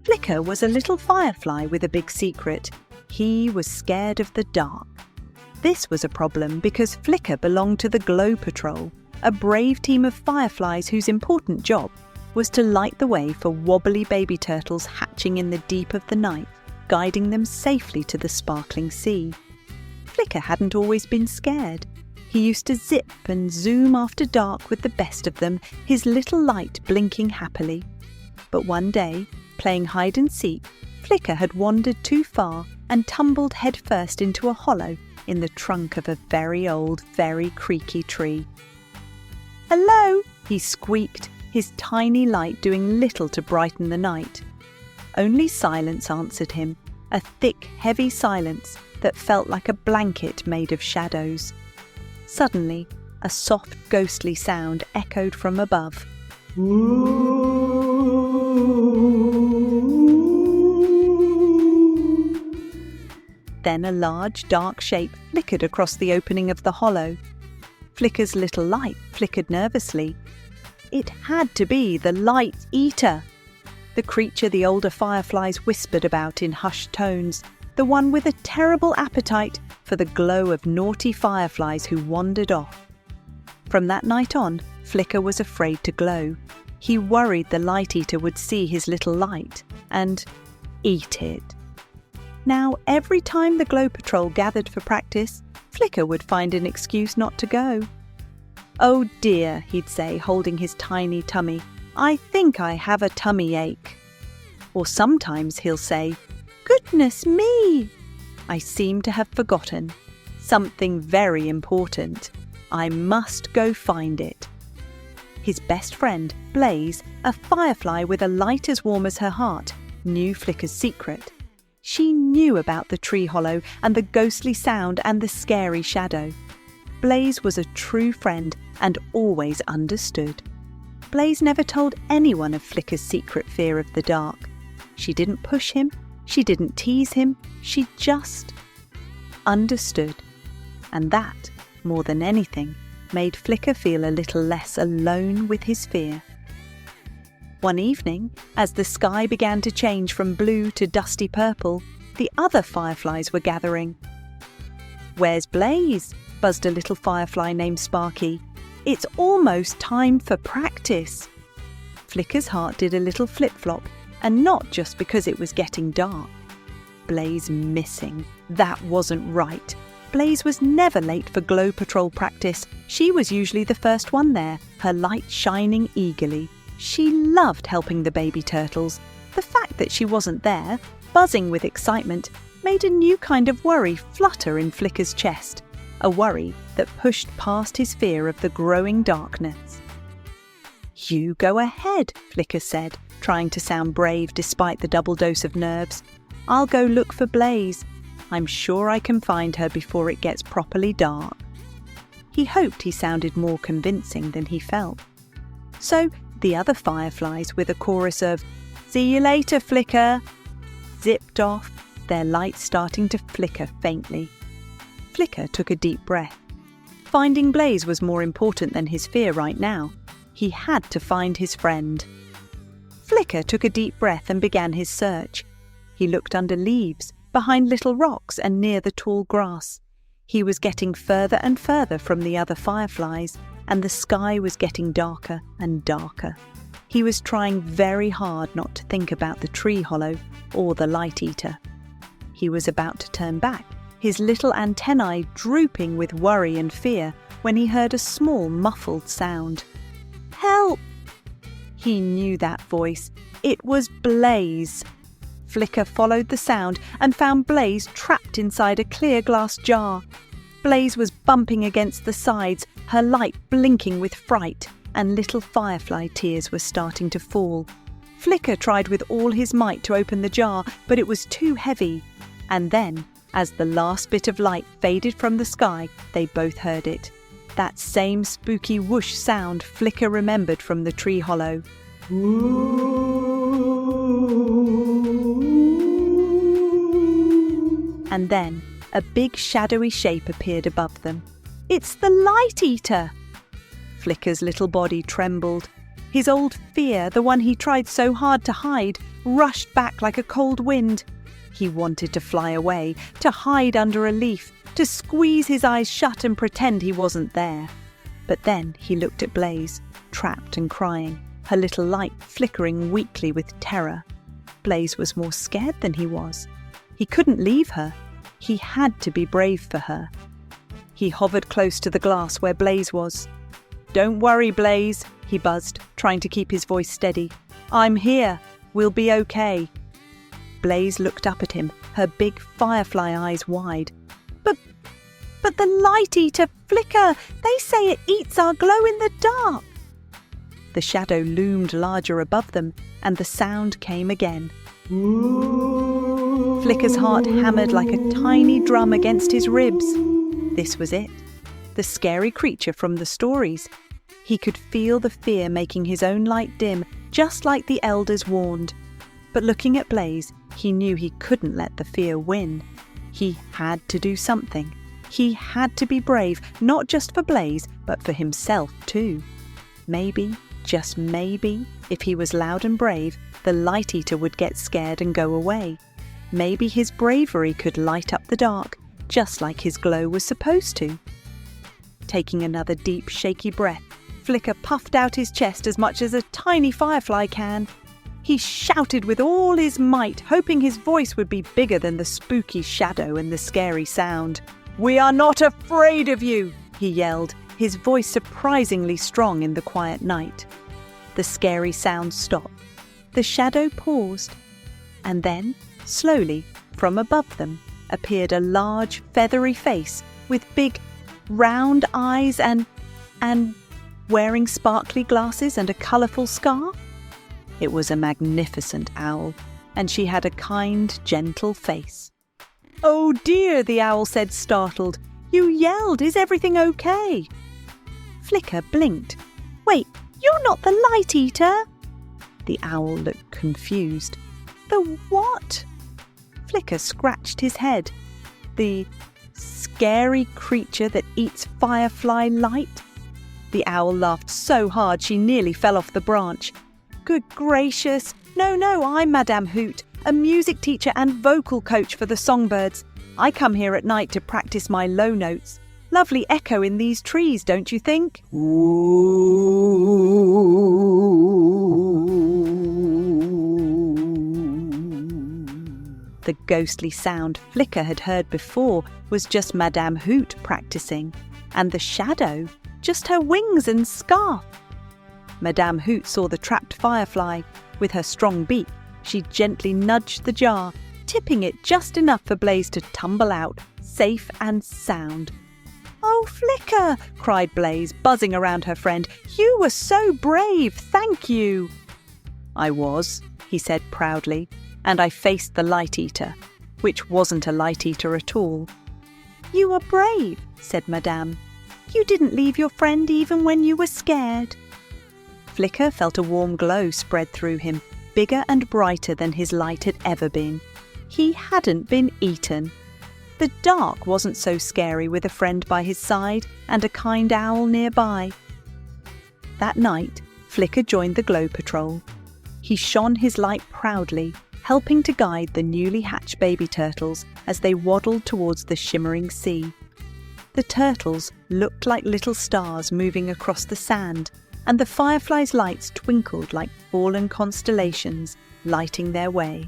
Flicker was a little firefly with a big secret. He was scared of the dark. This was a problem because Flicker belonged to the Glow Patrol, a brave team of fireflies whose important job was to light the way for wobbly baby turtles hatching in the deep of the night, guiding them safely to the sparkling sea. Flicker hadn't always been scared. He used to zip and zoom after dark with the best of them, his little light blinking happily. But one day, playing hide and seek, Flicker had wandered too far and tumbled headfirst into a hollow in the trunk of a very old, very creaky tree. "Hello," he squeaked, his tiny light doing little to brighten the night. Only silence answered him, a thick, heavy silence that felt like a blanket made of shadows. Suddenly, a soft, ghostly sound echoed from above. Then a large, dark shape flickered across the opening of the hollow. Flicker's little light flickered nervously. It had to be the Light Eater, the creature the older fireflies whispered about in hushed tones, the one with a terrible appetite for the glow of naughty fireflies who wandered off. From that night on, Flicker was afraid to glow. He worried the Light Eater would see his little light and eat it. Now, every time the Glow Patrol gathered for practice, Flicker would find an excuse not to go. "Oh dear," he'd say, holding his tiny tummy, "I think I have a tummy ache." Or sometimes he'll say, "Goodness me! I seem to have forgotten something very important. I must go find it." His best friend, Blaze, a firefly with a light as warm as her heart, knew Flicker's secret. She knew about the tree hollow and the ghostly sound and the scary shadow. Blaze was a true friend and always understood. Blaze never told anyone of Flicker's secret fear of the dark. She didn't push him, she didn't tease him, she just understood. And that, more than anything, made Flicker feel a little less alone with his fear. One evening, as the sky began to change from blue to dusty purple, the other fireflies were gathering. "Where's Blaze?" buzzed a little firefly named Sparky. "It's almost time for practice." Flicker's heart did a little flip-flop, and not just because it was getting dark. Blaze missing. That wasn't right. Blaze was never late for Glow Patrol practice. She was usually the first one there, her light shining eagerly. She loved helping the baby turtles. The fact that she wasn't there, buzzing with excitement, made a new kind of worry flutter in Flicker's chest, a worry that pushed past his fear of the growing darkness. "You go ahead," Flicker said, trying to sound brave despite the double dose of nerves. "I'll go look for Blaze. I'm sure I can find her before it gets properly dark." He hoped he sounded more convincing than he felt. So the other fireflies, with a chorus of "See you later, Flicker," zipped off, their lights starting to flicker faintly. Flicker took a deep breath. Finding Blaze was more important than his fear right now. He had to find his friend. Flicker took a deep breath and began his search. He looked under leaves, behind little rocks and near the tall grass. He was getting further and further from the other fireflies, and the sky was getting darker and darker. He was trying very hard not to think about the tree hollow or the Light Eater. He was about to turn back, his little antennae drooping with worry and fear, when he heard a small, muffled sound. "Help!" He knew that voice. It was Blaze. Flicker followed the sound and found Blaze trapped inside a clear glass jar. Blaze was bumping against the sides, her light blinking with fright, and little firefly tears were starting to fall. Flicker tried with all his might to open the jar, but it was too heavy. And then, as the last bit of light faded from the sky, they both heard it. That same spooky whoosh sound Flicker remembered from the tree hollow. And then a big shadowy shape appeared above them. "It's the Light Eater!" Flicker's little body trembled. His old fear, the one he tried so hard to hide, rushed back like a cold wind. He wanted to fly away, to hide under a leaf, to squeeze his eyes shut and pretend he wasn't there. But then he looked at Blaze, trapped and crying, her little light flickering weakly with terror. Blaze was more scared than he was. He couldn't leave her. He had to be brave for her. He hovered close to the glass where Blaze was. "Don't worry, Blaze," he buzzed, trying to keep his voice steady. "I'm here. We'll be okay." Blaze looked up at him, her big firefly eyes wide. But the light eater, Flicker, they say it eats our glow in the dark." The shadow loomed larger above them, and the sound came again. Flicker's heart hammered like a tiny drum against his ribs. This was it, the scary creature from the stories. He could feel the fear making his own light dim, just like the elders warned. But looking at Blaze, he knew he couldn't let the fear win. He had to do something. He had to be brave, not just for Blaze, but for himself too. Maybe, just maybe, if he was loud and brave, the light eater would get scared and go away. Maybe his bravery could light up the dark, just like his glow was supposed to. Taking another deep, shaky breath, Flicker puffed out his chest as much as a tiny firefly can. He shouted with all his might, hoping his voice would be bigger than the spooky shadow and the scary sound. "We are not afraid of you," he yelled, his voice surprisingly strong in the quiet night. The scary sound stopped. The shadow paused. And then, slowly, from above them, appeared a large, feathery face with big, round eyes and wearing sparkly glasses and a colourful scarf. It was a magnificent owl, and she had a kind, gentle face. "Oh dear," the owl said, startled. "You yelled. Is everything okay?" Flicker blinked. "Wait, you're not the light eater?" The owl looked confused. "The what?" Flicker scratched his head. "The scary creature that eats firefly light?" The owl laughed so hard she nearly fell off the branch. "Good gracious! No, I'm Madame Hoot, a music teacher and vocal coach for the songbirds. I come here at night to practice my low notes. Lovely echo in these trees, don't you think?" The ghostly sound Flicker had heard before was just Madame Hoot practicing, and the shadow, just her wings and scarf. Madame Hoot saw the trapped firefly. With her strong beak, she gently nudged the jar, tipping it just enough for Blaze to tumble out, safe and sound. "Oh, Flicker!" cried Blaze, buzzing around her friend. "You were so brave, thank you!" "I was," he said proudly, "and I faced the light eater, which wasn't a light eater at all." "You are brave," said Madame. "You didn't leave your friend even when you were scared." Flicker felt a warm glow spread through him, bigger and brighter than his light had ever been. He hadn't been eaten. The dark wasn't so scary with a friend by his side and a kind owl nearby. That night, Flicker joined the Glow Patrol. He shone his light proudly, helping to guide the newly hatched baby turtles as they waddled towards the shimmering sea. The turtles looked like little stars moving across the sand, and the fireflies' lights twinkled like fallen constellations, lighting their way.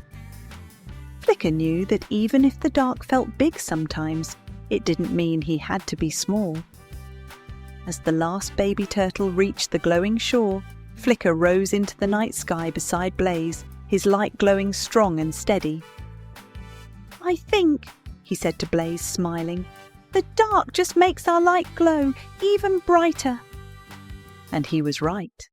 Flicker knew that even if the dark felt big sometimes, it didn't mean he had to be small. As the last baby turtle reached the glowing shore, Flicker rose into the night sky beside Blaze, his light glowing strong and steady. "I think," he said to Blaze, smiling, "the dark just makes our light glow even brighter." And he was right.